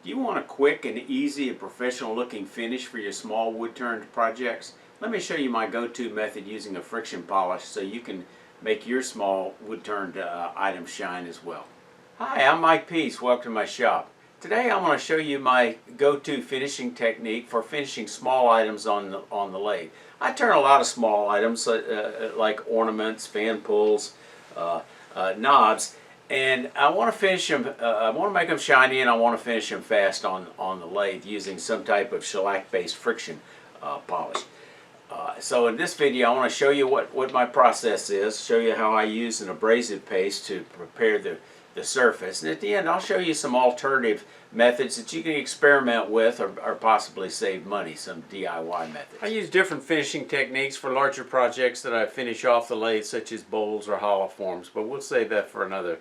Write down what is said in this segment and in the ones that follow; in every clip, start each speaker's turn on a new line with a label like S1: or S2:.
S1: Do you want a quick and easy and professional looking finish for your small wood-turned projects? Let me show you my go-to method using a friction polish so you can make your small wood-turned items shine as well. Hi, I'm Mike Peace. Welcome to my shop. Today I want to show you my go-to finishing technique for finishing small items on the lathe. I turn a lot of small items like ornaments, fan pulls, knobs, and I want to finish them. I want to make them shiny, and I want to finish them fast on the lathe using some type of shellac-based friction polish. So in this video, I want to show you what my process is. Show you how I use an abrasive paste to prepare the surface, and at the end, I'll show you some alternative methods that you can experiment with or possibly save money. Some DIY methods. I use different finishing techniques for larger projects that I finish off the lathe, such as bowls or hollow forms, but we'll save that for another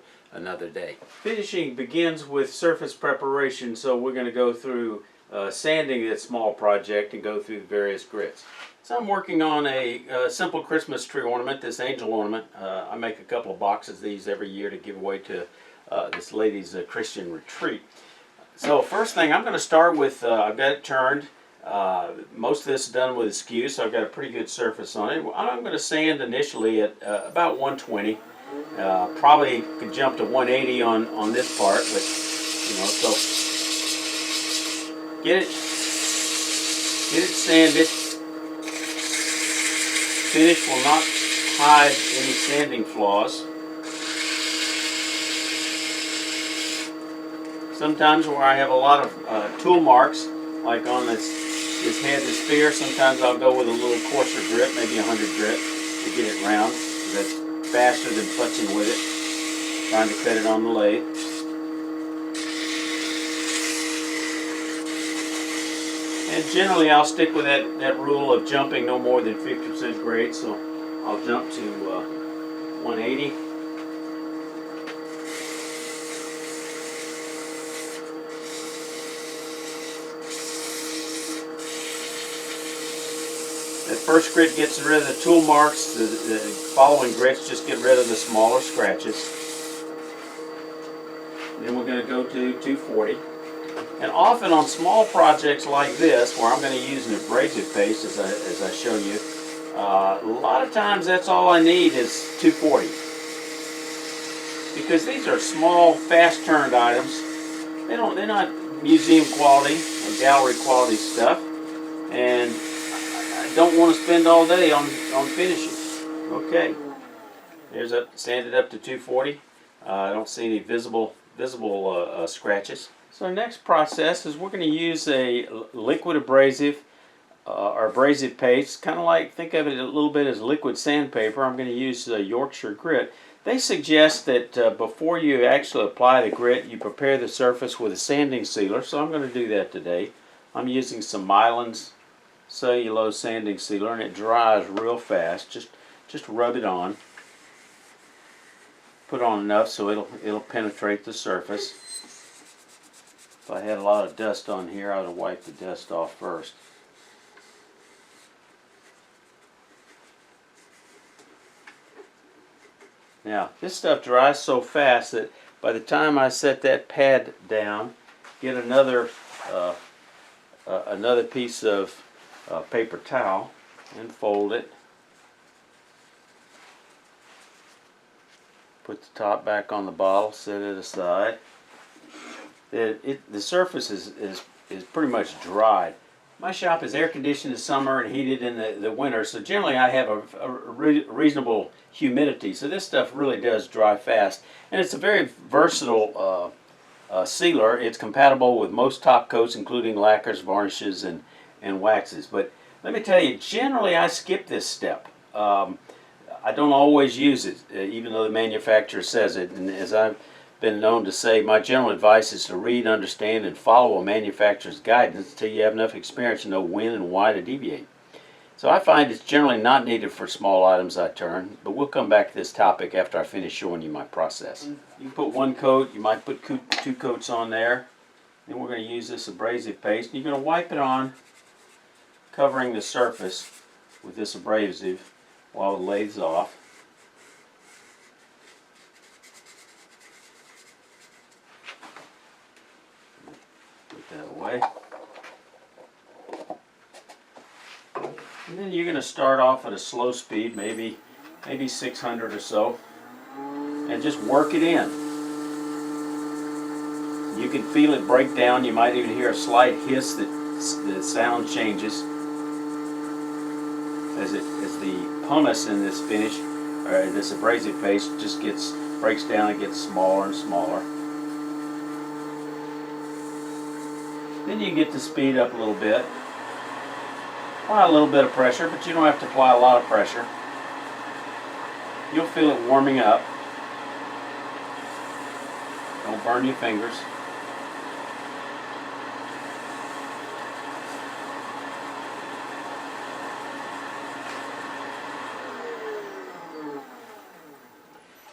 S1: day. Finishing begins with surface preparation, so we're going to go through sanding that small project and go through the various grits. So I'm working on a simple Christmas tree ornament, this angel ornament. I make a couple of boxes of these every year to give away to this lady's Christian retreat. So first thing, I'm going to start with, I've got it turned. Most of this is done with a skew, so I've got a pretty good surface on it. I'm going to sand initially at about 120. Probably could jump to 180 on this part, but you know, so get it sanded. Finish will not hide any sanding flaws. Sometimes where I have a lot of tool marks, like on this head, this spear, sometimes I'll go with a little coarser grit, maybe 100 grit, to get it round. That's faster than putzing with it, trying to cut it on the lathe. And generally I'll stick with that rule of jumping no more than 50% grade, so I'll jump to 180. That first grit gets rid of the tool marks. The following grits just get rid of the smaller scratches. Then we're going to go to 240. And often on small projects like this, where I'm going to use an abrasive paste as I show you, a lot of times that's all I need is 240. Because these are small, fast-turned items. They're not museum quality or gallery quality stuff. And don't want to spend all day on finishing. Okay, there's sanded up to 240. I don't see any visible scratches. So our next process is we're going to use a liquid abrasive or abrasive paste, kind of like, think of it a little bit as liquid sandpaper. I'm going to use Yorkshire grit. They suggest that before you actually apply the grit, you prepare the surface with a sanding sealer. So I'm going to do that today. I'm using some Mylan's cellulose sanding sealer, and it dries real fast. Just rub it on. Put on enough so it'll penetrate the surface. If I had a lot of dust on here, I would have wiped the dust off first. Now, this stuff dries so fast that by the time I set that pad down, get another piece of paper towel and fold it. Put the top back on the bottle, set it aside. The surface is pretty much dried. My shop is air conditioned in summer and heated in the winter, so generally I have a reasonable humidity, so this stuff really does dry fast. And it's a very versatile sealer. It's compatible with most top coats, including lacquers, varnishes, and waxes. But let me tell you, generally I skip this step. I don't always use it, even though the manufacturer says it. And as I've been known to say, my general advice is to read, understand, and follow a manufacturer's guidance until you have enough experience to know when and why to deviate. So I find it's generally not needed for small items I turn, but we'll come back to this topic after I finish showing you my process. You put one coat, you might put two coats on there. Then we're going to use this abrasive paste. You're going to wipe it on, covering the surface with this abrasive while the lathe's off. that away. And then you're going to start off at a slow speed, maybe 600 or so, and just work it in. You can feel it break down. You might even hear a slight hiss that the sound changes as the pumice in this finish, or this abrasive paste, just breaks down and gets smaller and smaller. Then you get the speed up a little bit. Apply a little bit of pressure, but you don't have to apply a lot of pressure. You'll feel it warming up. Don't burn your fingers.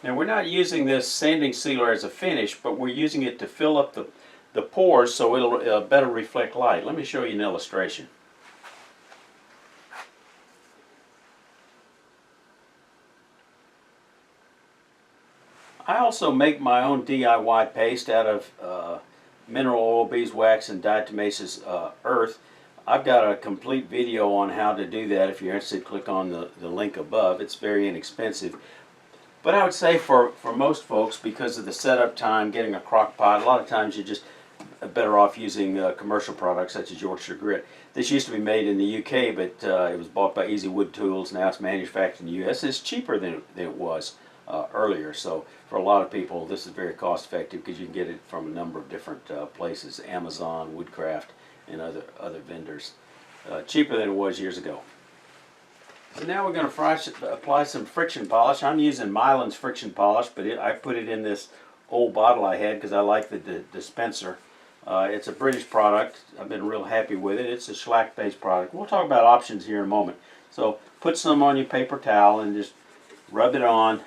S1: Now we're not using this sanding sealer as a finish, but we're using it to fill up the pores so it'll better reflect light. Let me show you an illustration. I also make my own DIY paste out of mineral oil, beeswax, and diatomaceous earth. I've got a complete video on how to do that. If you're interested, click on the link above. It's very inexpensive. But I would say for most folks, because of the setup time, getting a crock pot, a lot of times you're just better off using commercial products such as Yorkshire Grit. This used to be made in the UK, but it was bought by Easy Wood Tools. Now it's manufactured in the US. It's cheaper than it was earlier. So for a lot of people, this is very cost effective because you can get it from a number of different places, Amazon, Woodcraft, and other vendors. Cheaper than it was years ago. So now we're going to apply some friction polish. I'm using Mylan's friction polish, but I put it in this old bottle I had because I like the dispenser. It's a British product. I've been real happy with it. It's a shellac-based product. We'll talk about options here in a moment. So put some on your paper towel and just rub it on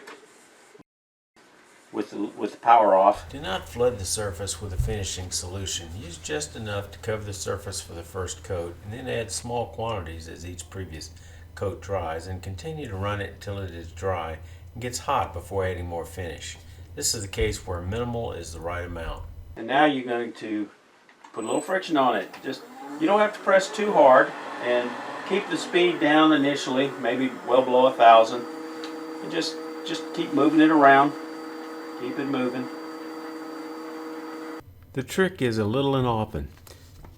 S1: with the power off. Do not flood the surface with a finishing solution. Use just enough to cover the surface for the first coat, and then add small quantities as each previous coat dries, and continue to run it until it is dry and gets hot before adding more finish. This is the case where minimal is the right amount. And now you're going to put a little friction on it. You don't have to press too hard, and keep the speed down initially, maybe well below 1,000, and just keep moving it around. Keep it moving. The trick is a little and often.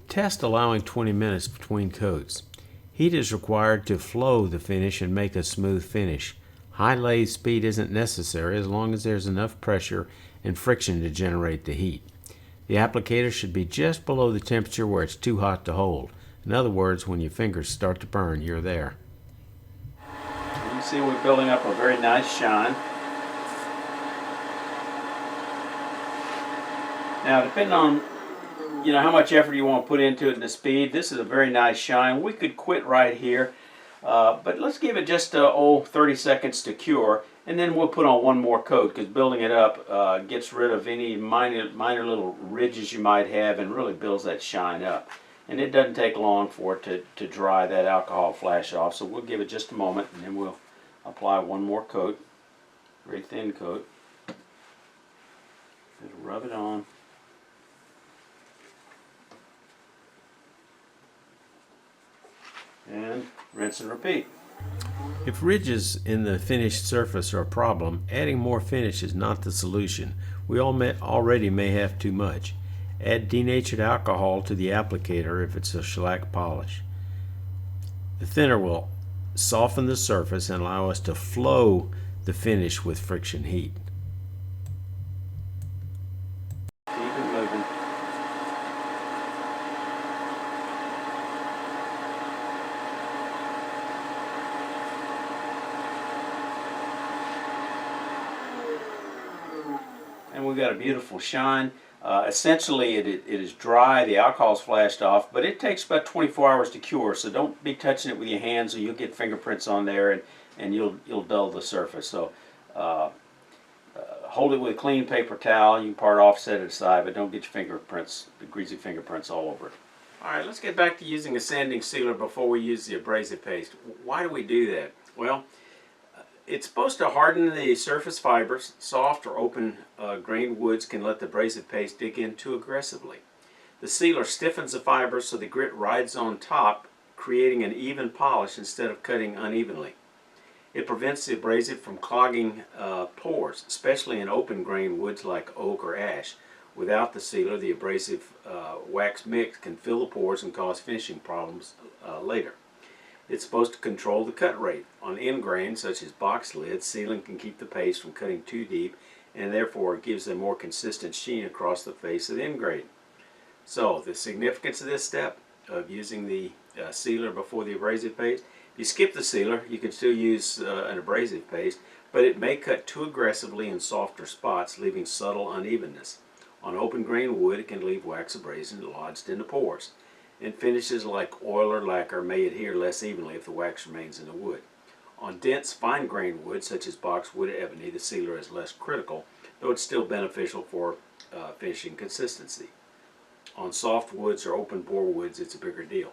S1: Test allowing 20 minutes between coats. Heat is required to flow the finish and make a smooth finish. High lathe speed isn't necessary as long as there's enough pressure and friction to generate the heat. The applicator should be just below the temperature where it's too hot to hold. In other words, when your fingers start to burn, you're there. You can see we're building up a very nice shine. Now, depending on how much effort you want to put into it and the speed, this is a very nice shine. We could quit right here, but let's give it just 30 seconds to cure, and then we'll put on one more coat because building it up gets rid of any minor little ridges you might have and really builds that shine up. And it doesn't take long for it to dry, that alcohol flash off, so we'll give it just a moment and then we'll apply one more coat, very thin coat. Just rub it on. And rinse and repeat. If ridges in the finished surface are a problem, adding more finish is not the solution. We already may have too much. Add denatured alcohol to the applicator if it's a shellac polish. The thinner will soften the surface and allow us to flow the finish with friction heat. Keep it moving. And we've got a beautiful shine. Essentially it is dry, the alcohol's flashed off, but it takes about 24 hours to cure, so don't be touching it with your hands or you'll get fingerprints on there and you'll dull the surface. So hold it with a clean paper towel. You can part off, set it aside, but don't get your fingerprints, the greasy fingerprints all over it. Alright, let's get back to using a sanding sealer before we use the abrasive paste. Why do we do that? Well, it's supposed to harden the surface fibers. Soft or open grained woods can let the abrasive paste dig in too aggressively. The sealer stiffens the fibers so the grit rides on top, creating an even polish instead of cutting unevenly. It prevents the abrasive from clogging pores, especially in open grain woods like oak or ash. Without the sealer, the abrasive wax mix can fill the pores and cause finishing problems later. It's supposed to control the cut rate. On end grains such as box lids, sealing can keep the paste from cutting too deep, and therefore it gives a more consistent sheen across the face of the end grain. So the significance of this step of using the sealer before the abrasive paste: if you skip the sealer, you can still use an abrasive paste, but it may cut too aggressively in softer spots, leaving subtle unevenness. On open grain wood, it can leave wax abrasion lodged in the pores. And finishes like oil or lacquer may adhere less evenly if the wax remains in the wood. On dense, fine-grained wood, such as boxwood or ebony, the sealer is less critical, though it's still beneficial for finishing consistency. On soft woods or open-bore woods, it's a bigger deal.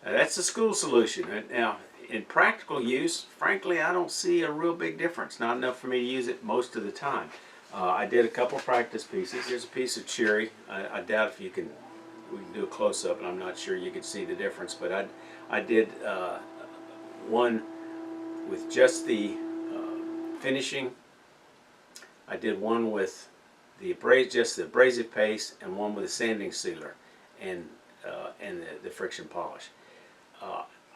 S1: That's the school solution. Now, in practical use, frankly, I don't see a real big difference. Not enough for me to use it most of the time. I did a couple practice pieces. Here's a piece of cherry. I doubt if we can do a close-up, and I'm not sure you can see the difference, but I did one with just the finishing. I did one with just the abrasive paste, and one with a sanding sealer and the friction polish.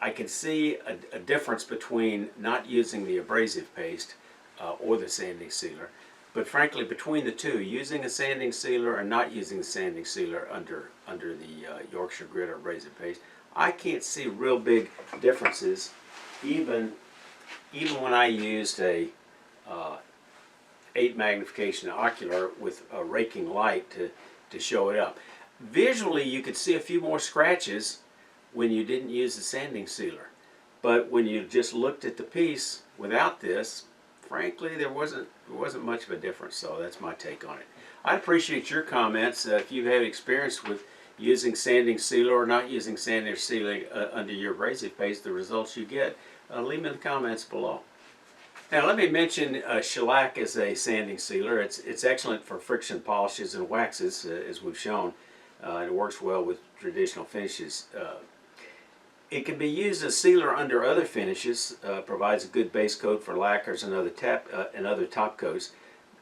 S1: I can see a difference between not using the abrasive paste or the sanding sealer. But frankly, between the two, using a sanding sealer and not using the sanding sealer under the Yorkshire grit or abrasive paste, I can't see real big differences, even when I used a 8 magnification ocular with a raking light to show it up. Visually, you could see a few more scratches when you didn't use the sanding sealer. But when you just looked at the piece without this, frankly, there wasn't much of a difference. So that's my take on it. I appreciate your comments. If you've had experience with using sanding sealer or not using sanding sealer under your abrasive paste, the results you get, leave them in the comments below. Now let me mention shellac as a sanding sealer. It's excellent for friction polishes and waxes, as we've shown. It works well with traditional finishes. It can be used as sealer under other finishes, provides a good base coat for lacquers and other top coats.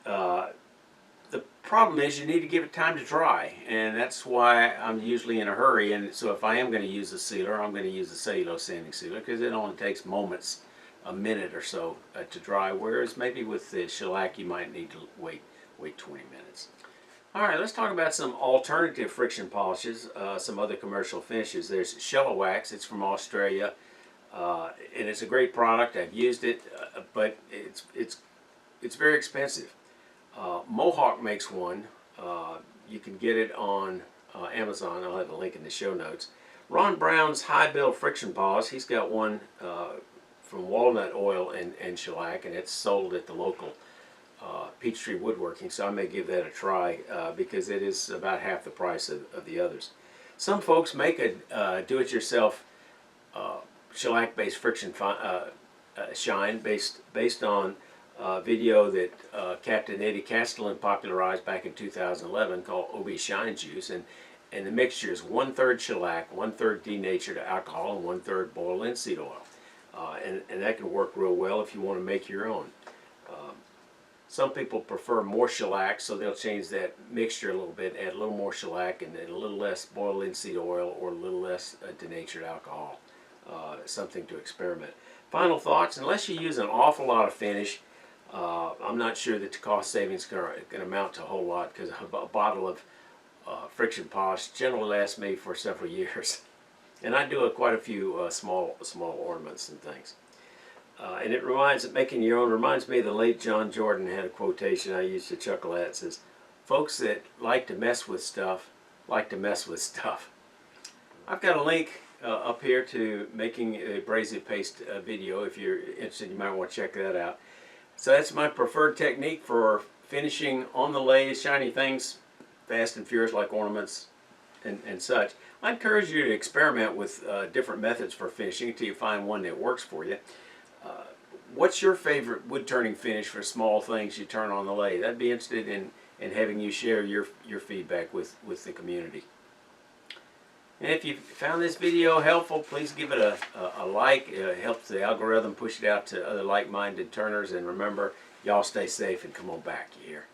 S1: The problem is you need to give it time to dry, and that's why I'm usually in a hurry. And so if I am going to use a sealer, I'm going to use a cellulose sanding sealer, because it only takes moments, a minute or so to dry, whereas maybe with the shellac you might need to wait 20 minutes. Alright, let's talk about some alternative friction polishes, some other commercial finishes. There's Shella Wax. It's from Australia, and it's a great product. I've used it, but it's very expensive. Mohawk makes one. You can get it on Amazon. I'll have a link in the show notes. Ron Brown's High Build Friction Polish, he's got one from walnut oil and shellac, and it's sold at the local Peachtree Woodworking, so I may give that a try because it is about half the price of the others. Some folks make a do-it-yourself shellac-based friction shine based on a video that Captain Eddie Castellan popularized back in 2011 called OB Shine Juice, and the mixture is 1/3 shellac, 1/3 denatured alcohol, and 1/3 boiled linseed oil, and that can work real well if you want to make your own. Some people prefer more shellac, so they'll change that mixture a little bit, add a little more shellac and then a little less boiled linseed oil or a little less denatured alcohol. Something to experiment. Final thoughts: unless you use an awful lot of finish, I'm not sure that the cost savings can amount to a whole lot, because a bottle of friction polish generally lasts me for several years. And I do quite a few small ornaments and things. And making your own reminds me of the late John Jordan. Had a quotation I used to chuckle at. It says, "Folks that like to mess with stuff like to mess with stuff." I've got a link up here to making a abrasive paste video. If you're interested, you might want to check that out. So that's my preferred technique for finishing on the lathe, shiny things fast and furious like ornaments and such. I encourage you to experiment with different methods for finishing until you find one that works for you. What's your favorite wood turning finish for small things you turn on the lathe? I'd be interested in having you share your feedback with the community. And if you found this video helpful, please give it a like. It helps the algorithm push it out to other like-minded turners. And remember, y'all stay safe and come on back, you hear?